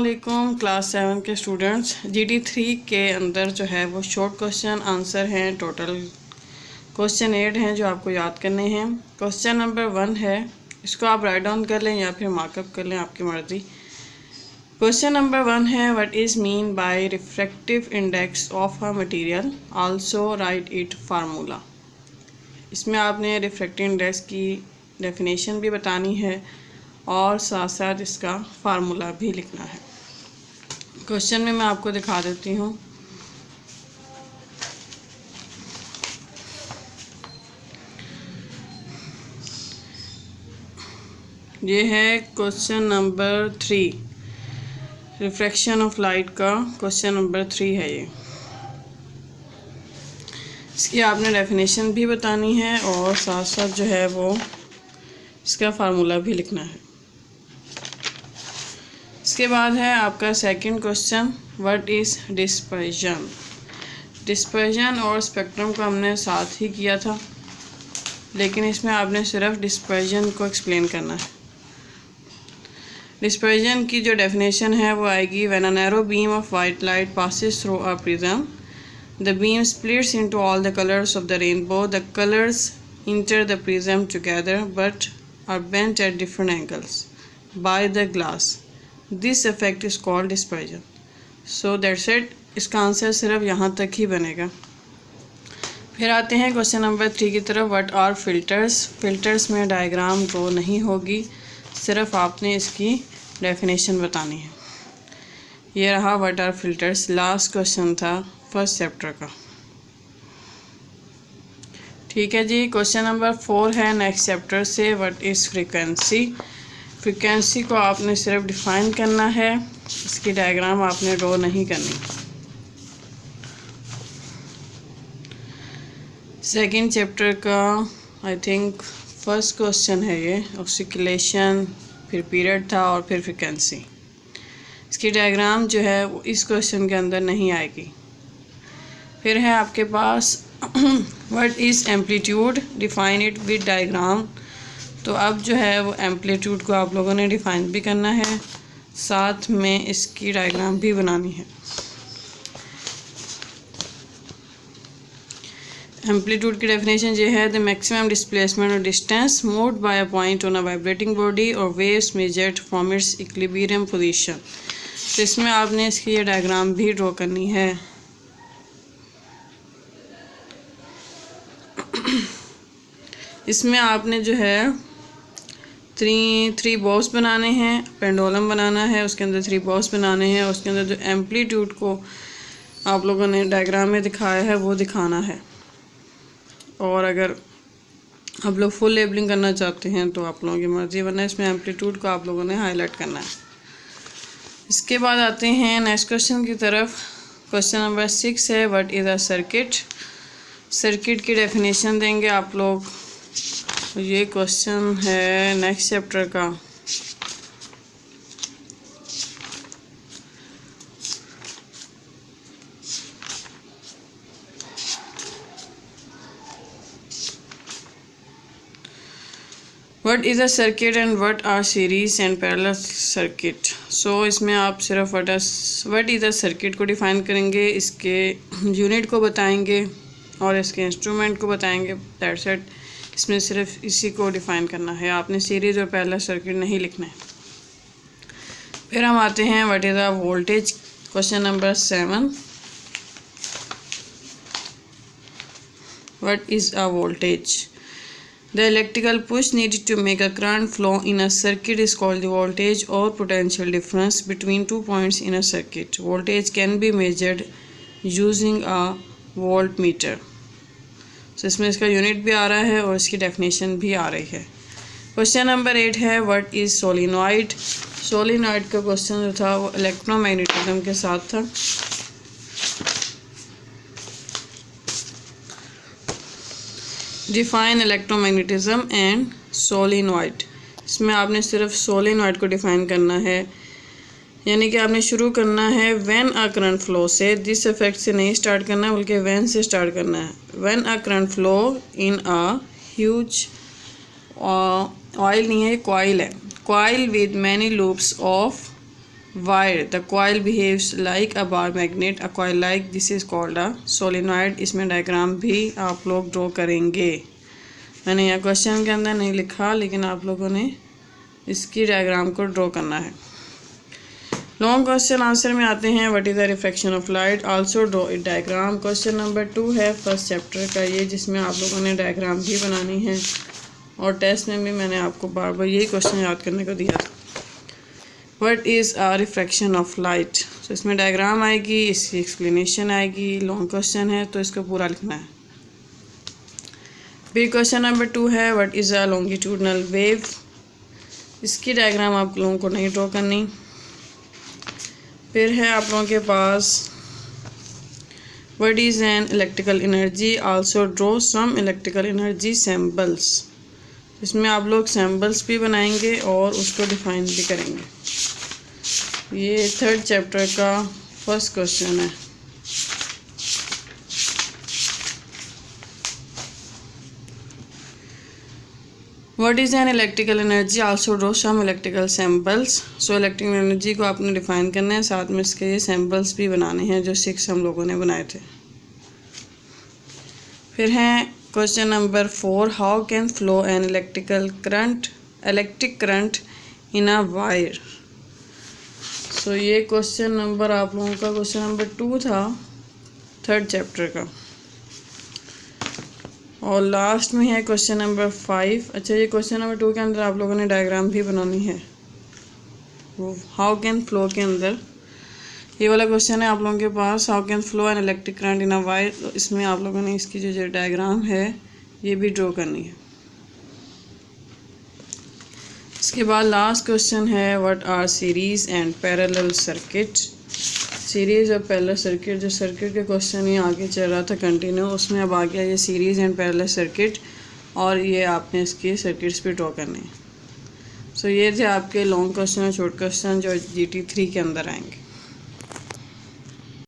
अस्सलामुअलैकुम क्लास 7 के students. GT3 के अंदर जो है वो शॉर्ट क्वेश्चन आंसर हैं। टोटल क्वेश्चन 8 हैं जो आपको याद करने हैं। क्वेश्चन नंबर 1 है, इसको आप राइट डाउन कर लें या फिर मार्कअप कर लें, आपकी मर्ज़ी। क्वेश्चन नंबर 1 है, what is mean by refractive index of a material, also right it formula. इसमें आपने रिफ्रैक्टिव इंडेक्स की डेफिनेशन भी बतानी है और साथ साथ इसका फार्मूला भी लिखना है। क्वेश्चन में मैं आपको दिखा देती हूँ। ये है question number 3, refraction of light का क्वेश्चन नंबर 3 है ये। इसकी आपने डेफिनेशन भी बतानी है और साथ साथ जो है वो इसका फार्मूला भी लिखना है। इसके बाद है आपका second question, what is dispersion. Dispersion और स्पेक्ट्रम को हमने साथ ही किया था, लेकिन इसमें आपने सिर्फ डिस्पर्जन को एक्सप्लेन करना है। डिस्पर्जन की जो डेफिनेशन है वो आएगी, when a narrow beam of white light passes through a prism, the beam splits into all the colours of the rainbow, the colours enter the prism together but are bent at different angles by the glass, this effect is called dispersion. So that's it. इसका answer सिर्फ यहाँ तक ही बनेगा। फिर आते हैं question number 3 की तरफ, व्हाट आर फिल्टर्स। फिल्टर्स में डायग्राम ड्रॉ नहीं होगी, सिर्फ आपने इसकी डेफिनेशन बतानी है। ये रहा what are filters, last question था फर्स्ट चैप्टर का। ठीक है जी। क्वेश्चन नंबर 4 है नेक्स्ट चैप्टर से, व्हाट इज़ फ्रीक्वेंसी। फ्रीक्वेंसी को आपने सिर्फ डिफाइन करना है, इसकी डायग्राम आपने ड्रॉ नहीं करनी। सेकंड चैप्टर का आई थिंक फर्स्ट क्वेश्चन है ये, ऑसिलेशन, फिर पीरियड था और फिर फ्रीक्वेंसी। इसकी डायग्राम जो है वो इस क्वेश्चन के अंदर नहीं आएगी। फिर है आपके पास what is amplitude, define it with diagram. तो अब जो है वो एम्पलीट्यूड को आप लोगों ने डिफाइन भी करना है, साथ में इसकी डायग्राम भी बनानी है। एम्पलीट्यूड की डेफिनेशन ये है, द मैक्सिमम डिस्प्लेसमेंट और distance moved by a point on a vibrating body और waves measured from its equilibrium position. तो इसमें आपने इसकी ये डायग्राम भी ड्रॉ करनी है। इसमें आपने जो है थ्री बॉक्स बनाने हैं, पेंडुलम बनाना है, उसके अंदर 3 बॉक्स बनाने हैं, उसके अंदर जो एम्पलीट्यूड को आप लोगों ने डायग्राम में दिखाया है वो दिखाना है। और अगर आप लोग फुल लेबलिंग करना चाहते हैं तो आप लोगों की मर्ज़ी, वरना इसमें एम्पलीट्यूड को आप लोगों ने हाईलाइट करना है। इसके बाद आते हैं नेक्स्ट क्वेश्चन की तरफ। क्वेश्चन नंबर 6 है, what is a circuit. Circuit की डेफिनेशन देंगे आप लोग। ये क्वेश्चन है नेक्स्ट चैप्टर का। What is a circuit and what are series and parallel circuit. So इसमें आप सिर्फ व्हाट इज़ अ सर्किट को डिफाइन करेंगे, इसके यूनिट को बताएंगे और इसके इंस्ट्रूमेंट को बताएंगे। That's it. इसमें सिर्फ इसी को डिफाइन करना है, आपने सीरीज और पैरेलल सर्किट नहीं लिखना है। फिर हम आते हैं what is a voltage, question number 7। What is a voltage. The electrical push needed to make a current flow in a circuit is called the voltage or potential difference between 2 points in a circuit. Voltage can be measured using a voltmeter. So इसमें इसका unit भी आ रहा है और इसकी definition भी आ रही है। क्वेश्चन नंबर 8 है, व्हाट इज़ सोलिनॉइड। सोलिनॉइड का क्वेश्चन जो था वो इलेक्ट्रोमैग्नेटिज्म के साथ था। Define electromagnetism and solenoid. इसमें आपने सिर्फ सोलिनॉइड को डिफाइन करना है, यानी कि आपने शुरू करना है व्हेन अ करंट फ्लो से, दिस इफेक्ट से नहीं स्टार्ट करना है बल्कि व्हेन से स्टार्ट करना है। When a current flow in a huge oil नहीं है, कॉइल है, coil with many loops of wire the coil behaves like a bar magnet, a coil like this is called a solenoid. इसमें diagram भी आप लोग draw करेंगे। मैंने यह क्वेश्चन के अंदर नहीं लिखा, लेकिन आप लोगों ने इसकी डायग्राम को ड्रॉ करना है। लॉन्ग क्वेश्चन आंसर में आते हैं। What is the reflection of light, also draw it diagram. Question number 2 है फर्स्ट चैप्टर का ये, जिसमें आप लोगों ने डायग्राम भी बनानी है, और टेस्ट में भी मैंने आपको बार बार यही क्वेश्चन याद करने को दिया था। What is a refraction of light, तो इसमें डायग्राम आएगी, इसकी एक्सप्लेनेशन आएगी। लॉन्ग क्वेश्चन है तो इसको पूरा लिखना है। फिर क्वेश्चन नंबर 2 है what is a longitudinal wave, इसकी डायग्राम आप लोगों को नहीं ड्रॉ करनी। फिर है आप लोगों के पास what is an electrical energy, also draw some electrical energy samples. इसमें आप लोग सैम्पल्स भी बनाएंगे और उसको डिफाइन भी करेंगे। ये थर्ड चैप्टर का फर्स्ट क्वेश्चन है। What is an electrical energy, also draw some electrical samples. So electrical energy को आपने डिफाइन करना है, साथ में इसके ये सैम्पल्स भी बनाने हैं जो 6 हम लोगों ने बनाए थे। फिर हैं question number 4 how can flow an electric current in a wire. So ये क्वेश्चन नंबर आप लोगों का क्वेश्चन नंबर 2 था थर्ड चैप्टर का, और लास्ट में है क्वेश्चन नंबर 5। अच्छा, ये क्वेश्चन नंबर 2 के अंदर आप लोगों ने डायग्राम भी बनानी है, वो हाउ कैन फ्लो के अंदर ये वाला क्वेश्चन है आप लोगों के पास, how can flow an electric current in a wire. तो इसमें आप लोगों ने इसकी जो डायग्राम है ये भी ड्रॉ करनी है। इसके बाद लास्ट क्वेश्चन है what R series and parallel circuit. Series और पैरेलल सर्किट, जो सर्किट के क्वेश्चन ये आगे चल रहा था कंटिन्यू, उसमें अब आ गया ये सीरीज़ एंड पैरेलल सर्किट, और ये आपने इसके सर्किट्स भी ड्रॉ करने हैं। सो ये थे आपके लॉन्ग क्वेश्चन और शॉर्ट क्वेश्चन जो GT 3 के अंदर आएंगे।